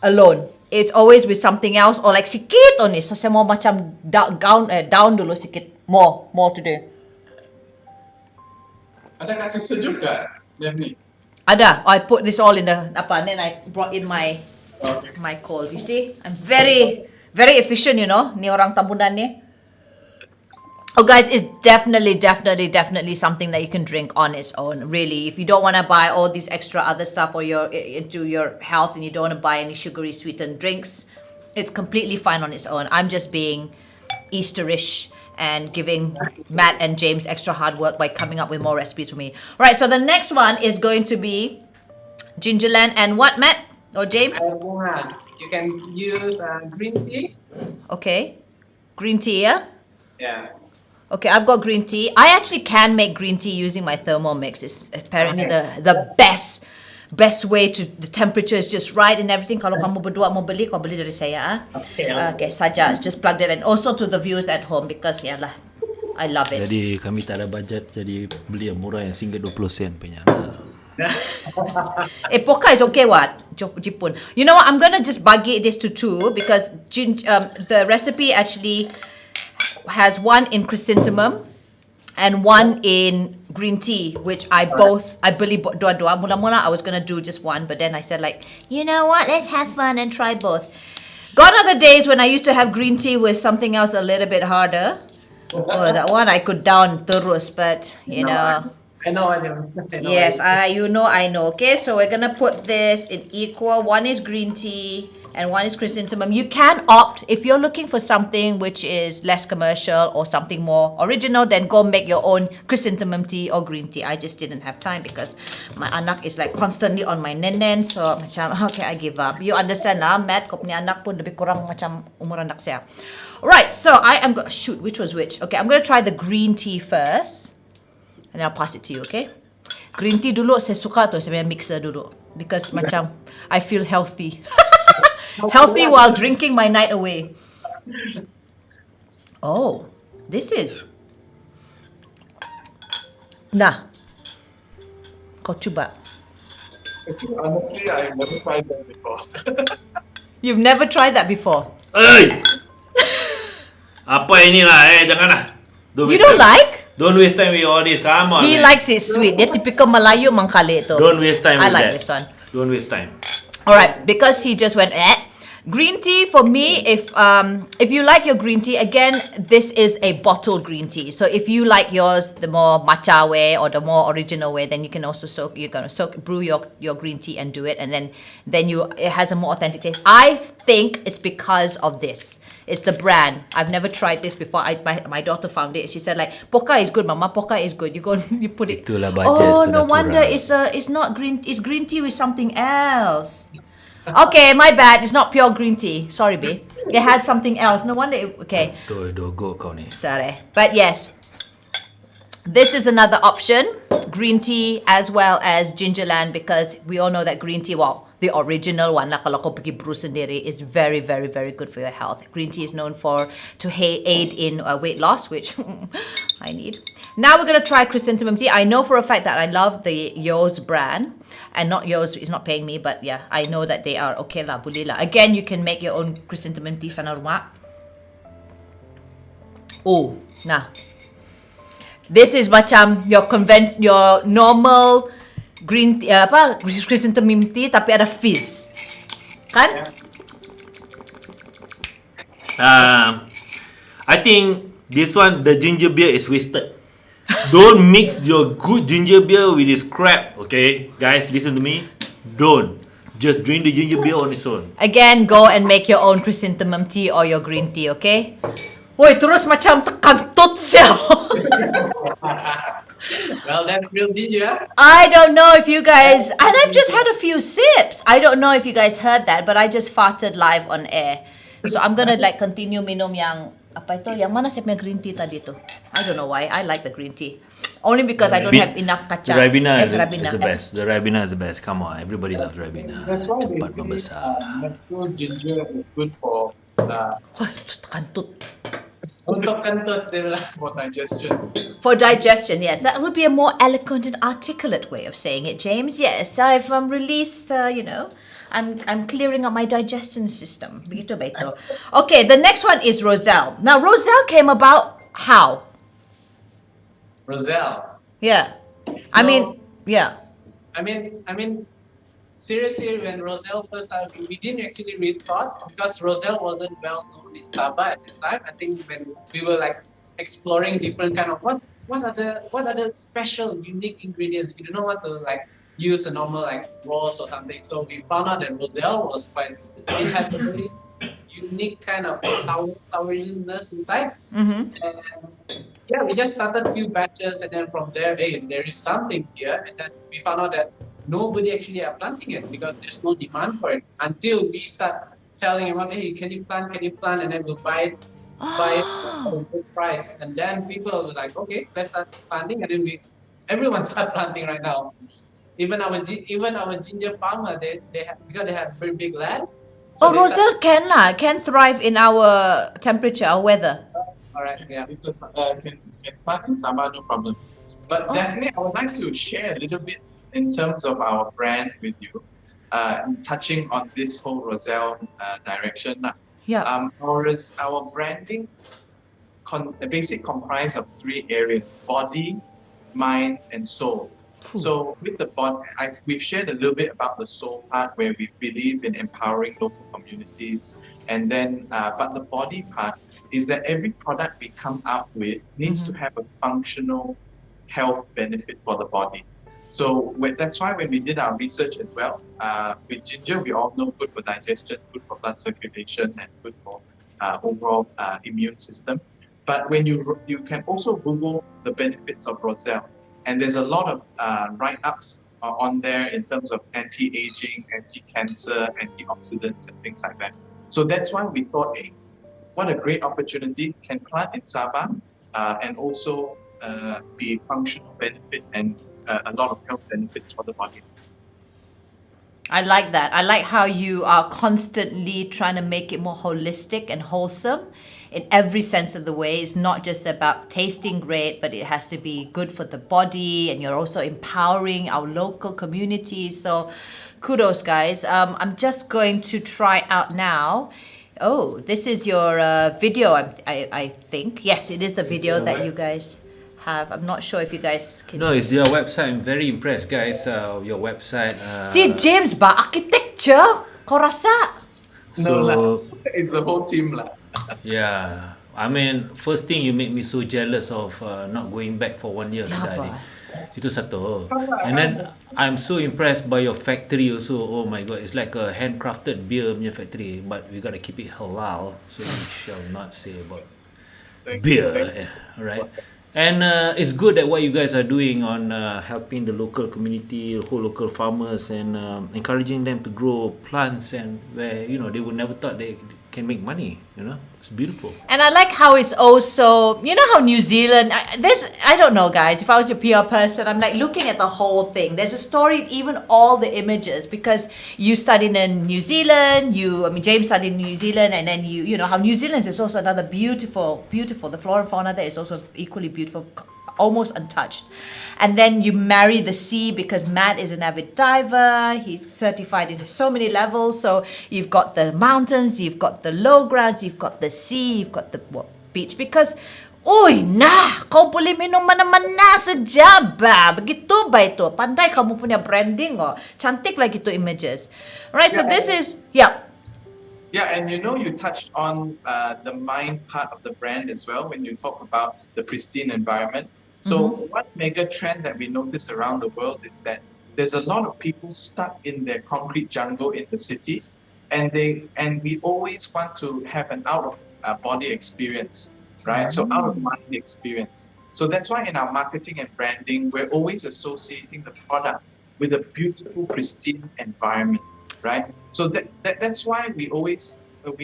alone. It's always with something else or like sikit only. So saya mau macam down dulu sikit. More to do. Ada kasih sejuk tak, Daphne? Ada. I put this all in the apa, and then I brought in my cold. You see, I'm very efficient, you know. Ni orang Tambunan ni. Oh guys, it's definitely something that you can drink on its own. Really, if you don't want to buy all these extra other stuff or you're into your health and you don't want to buy any sugary sweetened drinks, it's completely fine on its own. I'm just being Easterish and giving Matt and James extra hard work by coming up with more recipes for me. Right, so the next one is going to be Gingerland and what, Matt or James? You can use green tea. Okay, green tea, yeah? Yeah. Okay, I've got green tea. I actually can make green tea using my Thermomix. It's apparently the best way to, the temperature is just right and everything. Kalau kamu berdua mau beli, kau beli dari saya. Okay, saja. Just plug that in. Also to the viewers at home because yalah, I love it. Jadi kami tak ada budget, jadi beli yang murah yang singgah 20 sen punya. Poka is okay what? Jipun. You know what? I'm gonna just bagi this to two because the recipe actually has one in chrysanthemum and one in green tea, which I believe dua-dua. Mula-mula I was gonna do just one, but then I said like, you know what? Let's have fun and try both. Gone are the days when I used to have green tea with something else a little bit harder. Oh, that one I could down terus, but you know. I know. Yes, I know. Okay, so we're gonna put this in equal. One is green tea and one is chrysanthemum. You can opt if you're looking for something which is less commercial or something more original, then go make your own chrysanthemum tea or green tea. I just didn't have time because my anak is like constantly on my nenen, so macam okay, I give up. You understand lah, Matt? Kau punya anak pun lebih kurang macam umur anak saya. Right, so I am going to shoot which was which. Okay, I'm going to try the green tea first. And I'll pass it to you, okay? Green tea dulu saya suka tu, saya mixer dulu because macam I feel healthy. Healthy while drinking my night away. Oh, this is. Nah. Kau cuba. Honestly, I've never tried that before. You've never tried that before? Hey! Apa ini lah, janganlah. You don't like? Don't waste time with all this. Come on. He likes it sweet. Dia typical Melayu mangkali tu. Don't waste time I with like that. this one. Don't waste time. Alright, because he just went green tea for me, if you like your green tea, again, this is a bottled green tea. So if you like yours the more matcha way or the more original way, then you can also brew your green tea and do it, and then it has a more authentic taste. I think it's because of this. It's the brand. I've never tried this before. My daughter found it. She said like, Poka is good, Mama. Poka is good. You go, you put it. Itulah budget Oh, no sudah wonder kurang. it's not green. It's green tea with something else. Okay, my bad. It's not pure green tea. Sorry, babe. It has something else. No wonder. Okay. Go kau ni. Sorry. But yes, this is another option. Green tea as well as Gingerland, because we all know that green tea, well, the original one, lah, kalau kau pergi brew sendiri, is very, very, very good for your health. Green tea is known to aid in weight loss, which I need. Now we're going to try chrysanthemum tea. I know for a fact that I love the Yo's brand. And not yours, it's not paying me, but yeah, I know that they are okay lah, boleh lah. Again, you can make your own chrysanthemum tea sana rumah. Oh, nah. This is macam your normal green tea, chrysanthemum tea tapi ada fizz. Kan? I think this one, the ginger beer is wasted. Don't mix your good ginger beer with this crap, okay? Guys, listen to me. Don't. Just drink the ginger beer on its own. Again, go and make your own chrysanthemum tea or your green tea, okay? Woi, terus macam tekantut sial. Well, that's real ginger. I don't know if you guys, and I've just had a few sips. I don't know if you guys heard that, but I just farted live on air. So I'm gonna like continue minum yang apa itu? Yang mana saya punya green tea tadi tu? I don't know why. I like the green tea. Only because I don't have enough The kacang. Ribena is Ribena. the best. The Ribena is the best. Come on, everybody loves Ribena. That's why they Cepat say membesar. natural ginger is good for Wah, tekantut. Untuk kentut dia lah. for digestion. For digestion, yes. That would be a more eloquent and articulate way of saying it, James. Yes, I've released, I'm clearing up my digestion system. Begitu, begitu. Okay, the next one is Roselle. Now, Roselle came about how? Roselle. Yeah. I mean, yeah. I mean, seriously, when Roselle first started, we didn't actually really thought because Roselle wasn't well known in Sabah at the time. I think when we were like exploring different kind of what are the special unique ingredients, we didn't want to like use a normal like rose or something. So we found out that Roselle was it has a very unique kind of sourness inside. Mm-hmm. And yeah, we just started a few batches, and then from there, hey, there is something here, and then we found out that nobody actually are planting it because there's no demand for it until we start telling everyone, hey, can you plant, and then we'll buy it at a good price, and then people were like, okay, let's start planting, and then everyone start planting right now. Even our ginger farmer, because they have very big land. Oh, Roselle can thrive in our temperature, our weather. All right, yeah. It's can plant in Sabah, no problem. But Daphne, I would like to share a little bit in terms of our brand with you, touching on this whole Roselle direction. Yeah. Our branding basic comprise of 3 areas: body, mind, and soul. So with the body, we've shared a little bit about the soul part where we believe in empowering local communities, and then but the body part is that every product we come out with needs to have a functional health benefit for the body. So that's why when we did our research as well, with ginger, we all know good for digestion, good for blood circulation, and good for overall immune system. But when you can also Google the benefits of Roselle, and there's a lot of write-ups on there in terms of anti-aging, anti-cancer, antioxidants, and things like that. So that's why we thought, hey, what a great opportunity, can plant in Sabah and also be functional benefit and a lot of health benefits for the body. I like that. I like how you are constantly trying to make it more holistic and wholesome in every sense of the way. It's not just about tasting great, but it has to be good for the body, and you're also empowering our local communities. So kudos, guys. I'm just going to try out now. Oh, this is your video, I think. Yes, it is the video that you guys have. I'm not sure if you guys can... No, it's your website. I'm very impressed, guys. Your website. Si James ba? Architecture? Kau rasa? No lah, So it's the whole team lah. yeah, I mean, first thing you make me so jealous of not going back for 1 year. Kenapa? Sudah, itu satu. And then I'm so impressed by your factory also. Oh my god, it's like a handcrafted beer punya factory, but we gotta keep it halal, so we shall not say about beer. Right? And it's good that what you guys are doing on helping the local community, whole local farmers, and encouraging them to grow plants and where they would never thought they can make money. It's beautiful. And I like how it's also, how New Zealand, I don't know, guys, if I was a PR person, I'm like looking at the whole thing. There's a story, even all the images, because you studied in New Zealand, James studied in New Zealand, and then you know how New Zealand is also another beautiful, the flora and fauna there is also equally beautiful, almost untouched. And then you marry the sea because Matt is an avid diver. He's certified in so many levels. So you've got the mountains, you've got the low grounds, you've got the sea, you've got the beach. Because, Uiiinah, kau boleh minum mana-mana sejam ba. Begitu ba itu? Pandai kamu punya branding oh. Cantik lagi tu images. Right, so this is, Yeah, and you touched on the mind part of the brand as well when you talk about the pristine environment. So one mega trend that we notice around the world is that there's a lot of people stuck in their concrete jungle in the city, and we always want to have an out of body experience. right? So out of mind experience. So that's why in our marketing and branding, we're always associating the product with a beautiful, pristine environment, right? So that's why we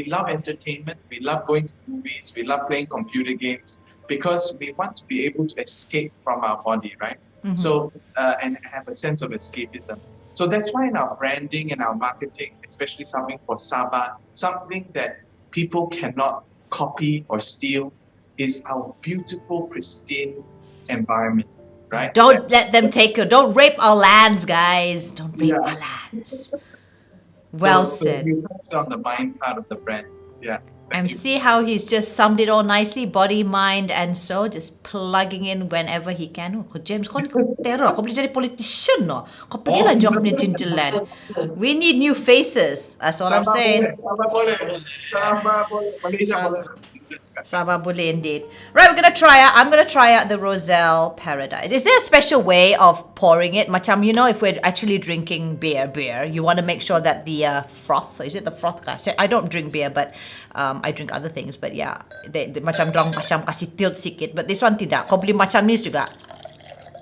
love entertainment, we love going to movies, we love playing computer games, because we want to be able to escape from our body, right? So and have a sense of escapism. So that's why in our branding and our marketing, especially something for Sabah, something that people cannot copy or steal is our beautiful, pristine environment, right? Don't let them take you. Don't rape our lands, guys. Don't rape our lands. Well So said. you touched on the mind part of the brand. Yeah. Thank And you. see how he's just summed it all nicely, body, mind, and soul, just plugging in whenever he can. Oh, James, kau terror. Kau boleh jadi politician, no? Kau pergilah jauh punya Gingerland. We need new faces. That's all I'm saying. Sabah boleh. Malaysia boleh. Sabah boleh indeed. Right, I'm gonna try out the Roselle Paradise. Is there a special way of pouring it? Macam, you know, if we're actually drinking beer, you want to make sure that the froth, is it the froth? I don't drink beer, but I drink other things. But yeah, they macam dorang macam kasih tilt sikit. But this one tidak. Kau beli macam ni juga.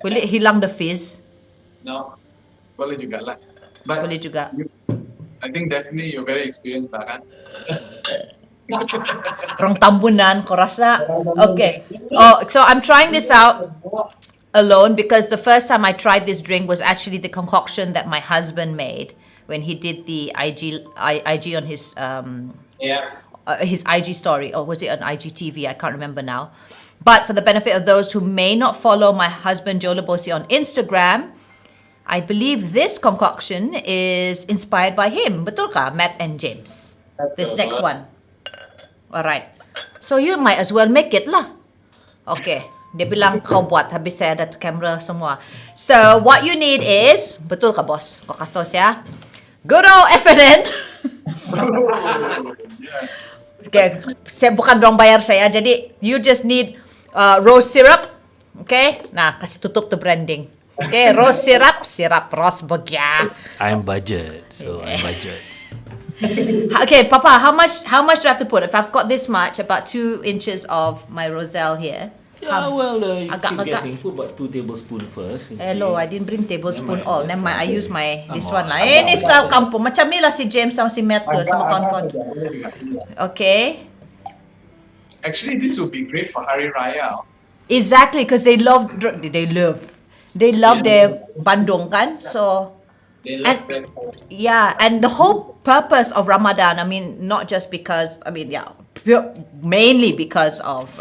Will it hilang the fizz? No, boleh juga lah. But Boleh juga. I think definitely you're very experienced, kan? Orang Tambunan, kau rasa? Okay. Oh, so I'm trying this out alone because the first time I tried this drink was actually the concoction that my husband made when he did the IG on his his IG story, or was it on IGTV? I can't remember now. But for the benefit of those who may not follow my husband Joe Labosi on Instagram, I believe this concoction is inspired by him. Betul kah, Matt and James? This next one. Alright. So you might as well make it lah. Okay. Dia bilang kau buat habis saya ada kamera semua. So what you need is, betul kah bos? Kau kasih tahu saya. Good old FNN. Okay. Saya bukan dorang bayar saya. Jadi you just need rose syrup. Okay. Nah, kasih tutup tu branding. Okay. Rose syrup. Syrup rose bagya. I'm budget, so I'm budget. Okay, Papa, how much do I have to put? If I've got this much, about 2 inches of my Roselle here. Yeah, well, you Agak- keep guessing. Put about 2 tablespoons first. and Hello, see. I didn't bring tablespoon Never mind, all. that's Never mind, I fine. use my this Come one on, lah. come Ini style kampung. Macam ni lah si James sama si Matt tu, sama kawan-kawan. Okay. Actually, this would be great for Hari Raya. Exactly, because they love their bandung kan. So They love And- bread. yeah, and the whole purpose of Ramadan, I mean, not just because, I mean, yeah, mainly because of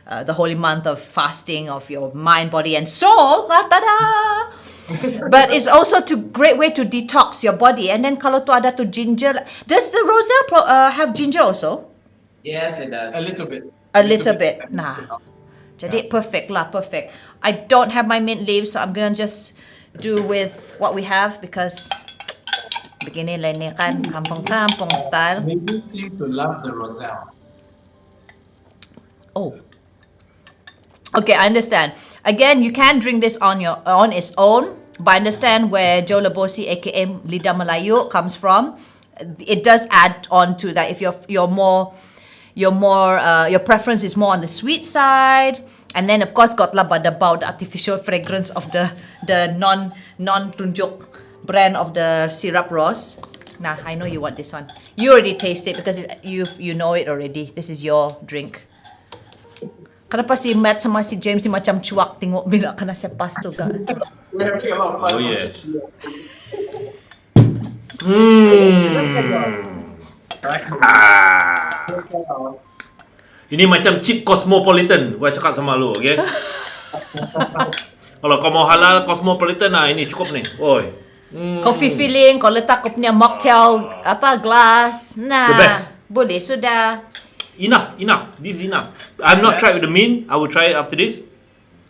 the holy month of fasting of your mind, body, and soul. Ta-da! But it's also a great way to detox your body. And then kalau tu ada tu ginger, does the Roselle have ginger also? Yes, it does. A little bit. A little bit. Nah. Jadi perfect lah, perfect. I don't have my mint leaves, so I'm gonna just do with what we have because begini lah ni kan kampung-kampung style. They do seem to love the Roselle. Oh. Okay, I understand. Again, you can drink this on its own, but I understand where Joe Labosi, aka Lidah Melayu, comes from. It does add on to that if your preference is more on the sweet side. And then of course got lah badabau, the artificial fragrance of the non tunjuk brand of the syrup rose. Nah, I know you want this one. You already taste it because you know it already. This is your drink. Kenapa si Matt sama si James si macam cuak tengok bila kena sepas tu kan? We're having a lot of fun. Oh, yes. Ini macam chip cosmopolitan. Gua cakap sama lu, okay? Kalau kau mau halal cosmopolitan, nah ini cukup nih. Oi. Coffee filling, kau letak kau punya mocktail glass. Nah, The best. boleh sudah. Enough. This is enough. I've not tried with the mint. I will try it after this.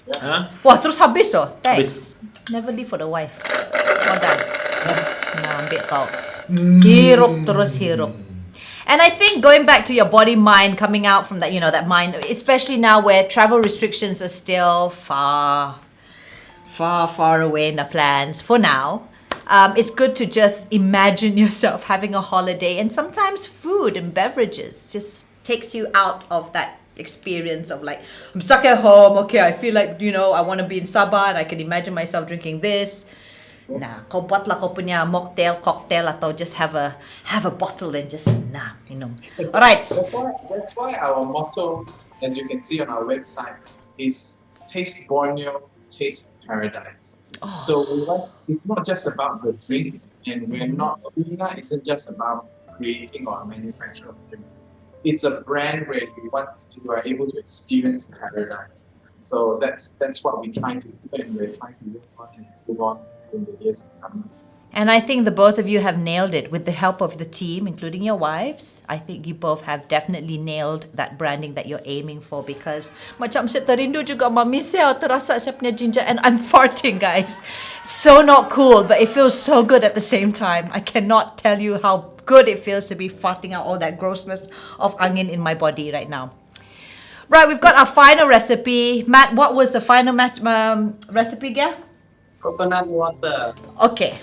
Huh? Wah, terus habis oh. Thanks. Habis. Never leave for the wife. Well done. Nah, ambil kau. Hirup terus hirup. And I think going back to your body mind, coming out from that, that mind, especially now where travel restrictions are still far away in the plans for now. It's good to just imagine yourself having a holiday, and sometimes food and beverages just takes you out of that experience of like, I'm stuck at home, okay, I feel like, I want to be in Sabah and I can imagine myself drinking this. Nah, kau buatlah kau punya mocktail, cocktail atau just have a bottle and just minum. Alright. That's why our motto, as you can see on our website, is Taste Borneo, Taste Paradise. Oh. So it's not just about the drink, and Uinah isn't just about creating or manufacture of drinks. It's a brand where you are able to experience paradise. So that's what we're trying to do, and we're trying to work on and improve on in the years to come. And I think the both of you have nailed it with the help of the team, including your wives. I think you both have definitely nailed that branding that you're aiming for, because macam saya terindu juga mami saya terasa saya punya ginger, and I'm farting, guys. So not cool, but it feels so good at the same time. I cannot tell you how good it feels to be farting out all that grossness of angin in my body right now. Right, we've got our final recipe. Matt, what was the final recipe, Gya? Coconut water. Okay.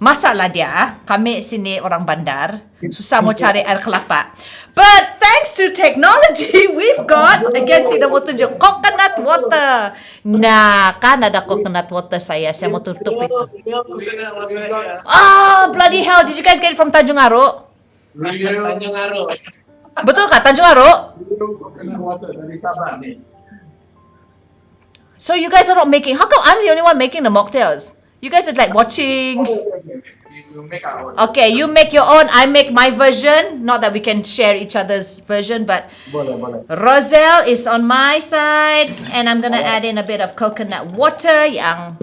Masalah dia, kami sini orang bandar, susah mau cari air kelapa. But thanks to technology, we've got, again, tidak mau tunjuk, coconut water. Nah, kan ada coconut water saya mau tutup itu. Oh, bloody hell, did you guys get it from Tanjung Aro? Tanjung Aro. Betul kah, Tanjung Aro? Coconut water dari Sabah ni. So you guys are not making, how come I'm the only one making the mocktails? You guys are like watching. We make our own. Okay, you make your own, I make my version. Not that we can share each other's version, but Boleh. Roselle is on my side, and I'm gonna add in a bit of coconut water yang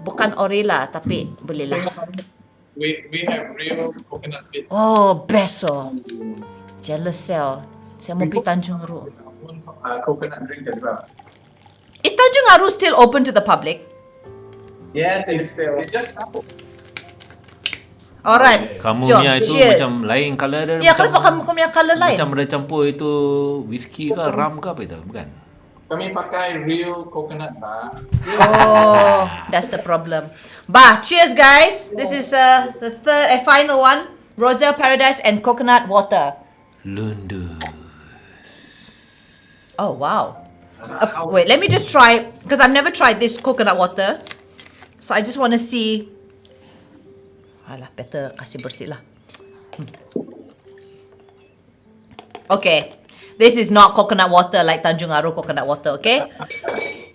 bukan ori lah, tapi boleh lah. We have real coconut bits. Oh, beso. Jealous cell. Saya mau pergi Tanjung Aro. Coconut drink as well. Is Tanjung Aro still open to the public? Yes, it's still. It's just apple. Alright. Kamu jom, punya itu cheers. macam lain colour dia. Ya, kenapa kamu punya colour lain? Macam ada campur itu whisky ke rum ke apa itu? Bukan? Kami pakai real coconut bar. Oh, that's the problem. Bah, cheers guys. This is the final one. Roselle Paradise and coconut water. Lundu. Oh, wow. Wait, let me just try, because I've never tried this coconut water. So I just want to see. Alah, better kasih bersih lah. Okay, this is not coconut water like Tanjung Aro coconut water, okay?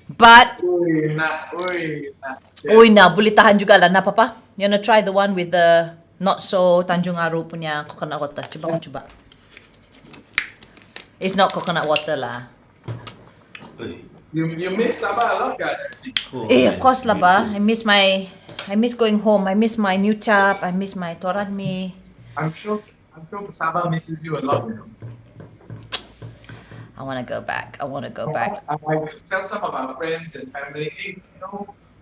But Uinah. Uinah, boleh tahan juga lah, nak apa? You wanna try the one with the not so Tanjung Aro punya coconut water? Cuba. It's not coconut water lah. You miss Sabah a lot, guys. Of course lah ba. I miss going home. I miss my new chap. I miss my toran mi. I'm sure Sabah misses you a lot. You know. I want to go back. I I tell some of our friends and family, hey,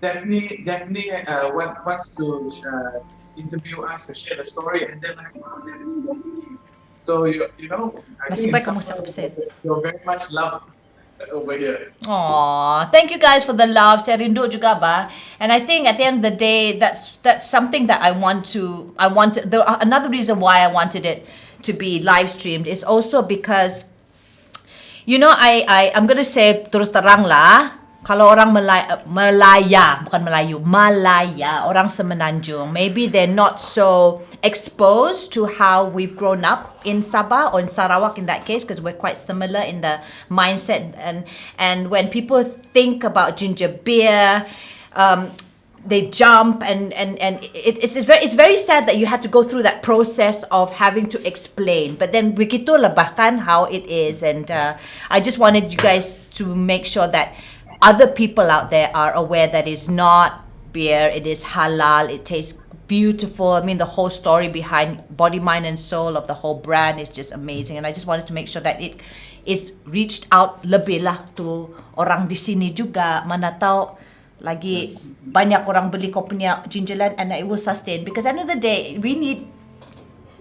Daphne wants to interview us to share the story, and they're like, wow, Daphne. So I Nasib think baik in kamu some upset. ways you're very much loved over here. Aww, thank you guys for the love. Saya rindu juga ba. And I think at the end of the day, that's something that another reason why I wanted it to be live streamed is also because, I'm gonna say terus terang lah. Kalau orang Malaya, bukan Melayu, Malaya, orang Semenanjung, maybe they're not so exposed to how we've grown up in Sabah or in Sarawak in that case, because we're quite similar in the mindset. And when people think about ginger beer, they jump and it's very sad that you had to go through that process of having to explain. But then begitulah bahkan how it is, and I just wanted you guys to make sure that other people out there are aware that it's not beer, it is halal, it tastes beautiful. I mean, the whole story behind body, mind and soul of the whole brand is just amazing, and I just wanted to make sure that it is reached out lebih lah to orang di sini juga, mana tahu lagi banyak orang beli kau punya Gingerland, and it will sustain, because at the end of the day we need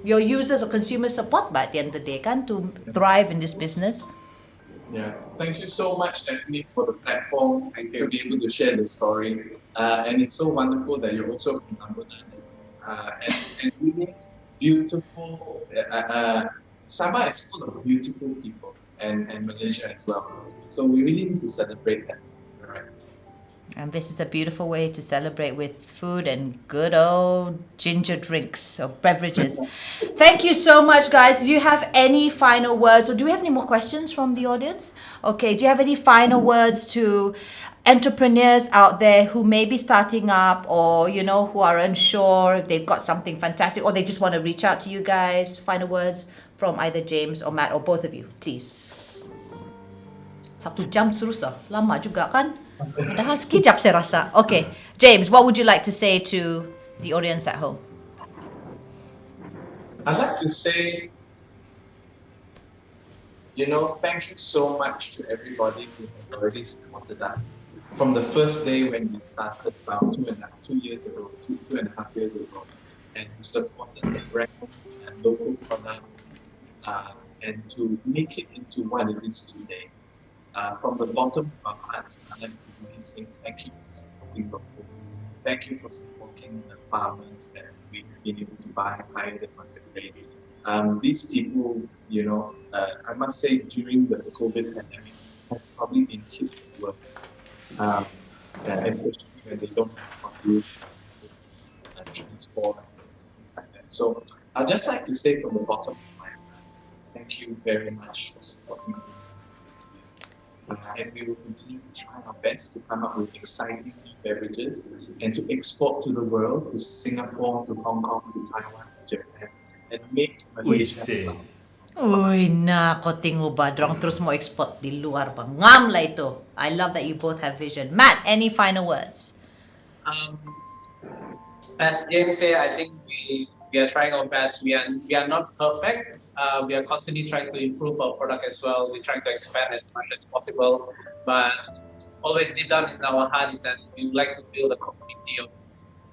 your users or consumer support at the end of the day kan, to thrive in this business. Yeah, thank you so much, Daphne, for the platform and to be able to share the story. And it's so wonderful that you're also from Tambunan, and really beautiful. Sabah is full of beautiful people. and Malaysia as well. So we really need to celebrate that. Right. And this is a beautiful way to celebrate with food and good old ginger drinks or beverages. Thank you so much, guys. Do you have any final words, or do we have any more questions from the audience? Okay, do you have any final words to entrepreneurs out there who may be starting up, or who are unsure if they've got something fantastic, or they just want to reach out to you guys? Final words from either James or Matt, or both of you, please. 1 jam terus lama juga kan? Padahal sekejap saya rasa. Okay, James, what would you like to say to the audience at home? I'd like to say, thank you so much to everybody who has already supported us. From the first day when we started about 2.5 years ago, and who supported the brand and local products, and to make it into what it is today. From the bottom of our hearts, I'd like to really say thank you for supporting locals. Thank you for supporting the farmers that we've been able to buy higher than market rate. These people, I must say during the COVID pandemic has probably been hit the worst, especially when they don't have products, transport, and things like that. So I'd just like to say from the bottom of my heart, thank you very much for supporting me. And we will continue to try our best to come up with exciting new beverages and to export to the world, to Singapore, to Hong Kong, to Taiwan, to Japan, and make Malaysia. Uiiinah, ko tingo ba? Dorang terus mau export di luar pa. Ngam lah ito. I love that you both have vision. Matt, any final words? As James said, I think we are trying our best. We are not perfect. We are constantly trying to improve our product as well. We're trying to expand as much as possible, but always deep down in our heart is that we would like to build a community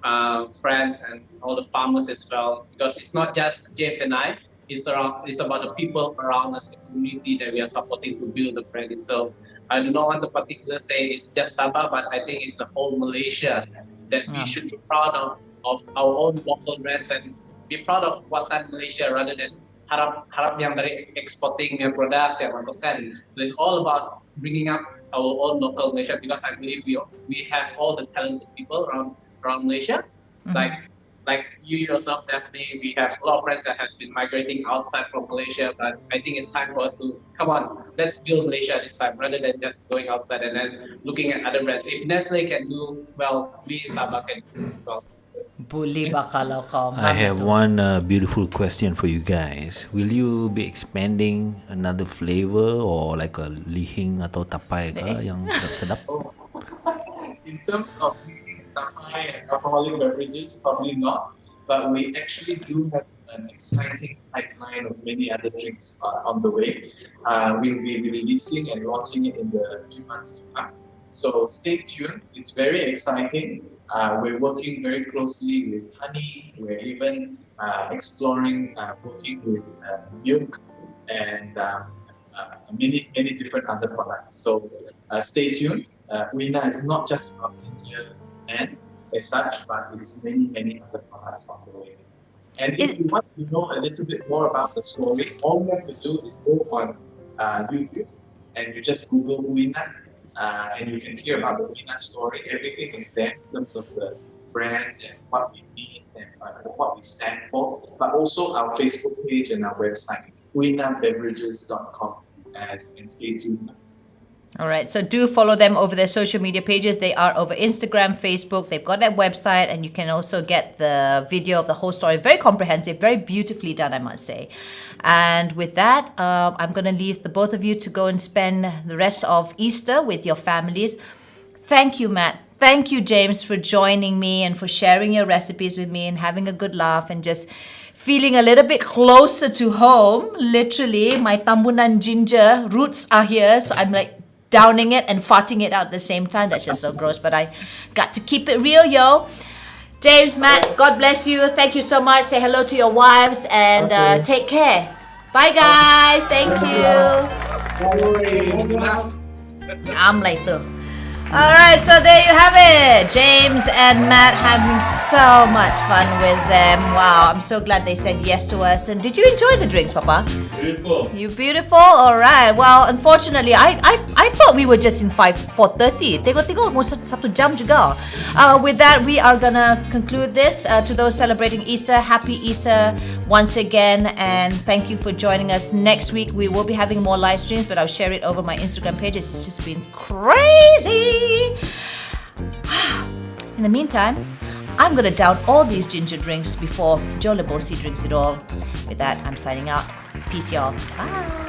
of friends and all the farmers as well. Because it's not just James and I. It's about the people around us, the community that we are supporting to build the brand itself. I do not want to particularly say it's just Sabah, but I think it's the whole Malaysia that we should be proud of our own local brands and be proud of Watan Malaysia rather than harap yang dari exporting products yang masukkan. So it's all about bringing up our own local Malaysia, because I believe we have all the talented people around Malaysia. Mm-hmm. Like you yourself, Daphne, we have a lot of friends that has been migrating outside from Malaysia, but I think it's time for us to come on, let's build Malaysia this time rather than just going outside and then looking at other brands. If Nestle can do well, we Sabah can do so. I have one beautiful question for you guys. Will you be expanding another flavor or like a lihing atau tapai ke yang sedap? In terms of tapai and alcoholic beverages, probably not. But we actually do have an exciting pipeline of many other drinks on the way. We'll be releasing and launching it in the few months to come. So stay tuned. It's very exciting. We're working very closely with honey. We're even exploring working with milk and many different other products. So stay tuned. Ouina is not just about ginger and as such, but it's many other products on the way. And if you want to know a little bit more about the story, all you have to do is go on YouTube and you just Google Uinah, and you can hear about the Uinah story. Everything is there in terms of the brand and what we mean and what we stand for, but also our Facebook page and our website, uiinnahbeverages.com, and stay tuned. All right, so do follow them over their social media pages. They are over Instagram, Facebook. They've got their website, and you can also get the video of the whole story. Very comprehensive, very beautifully done, I must say. And with that, I'm going to leave the both of you to go and spend the rest of Easter with your families. Thank you, Matt. Thank you, James, for joining me and for sharing your recipes with me and having a good laugh and just feeling a little bit closer to home. Literally, my Tambunan Ginger roots are here, so I'm like downing it and farting it out at the same time. That's just so gross, but I got to keep it real, yo. James, Matt, God bless you. Thank you so much. Say hello to your wives and take care. Bye, guys. Thank you. I'm like, Alright, so there you have it. James and Matt having so much fun with them. Wow, I'm so glad they said yes to us. And did you enjoy the drinks, Papa? Beautiful. You beautiful? Alright. Well, unfortunately, I thought we were just in 4:30. Tengok-tengok mau 1 jam juga. With that, we are gonna conclude this. To those celebrating Easter, happy Easter once again, and thank you for joining us. Next week, we will be having more live streams, but I'll share it over my Instagram pages. It's just been crazy. In the meantime, I'm gonna down all these ginger drinks before Joe Lebosi drinks it all. With that, I'm signing out. Peace, y'all. Bye.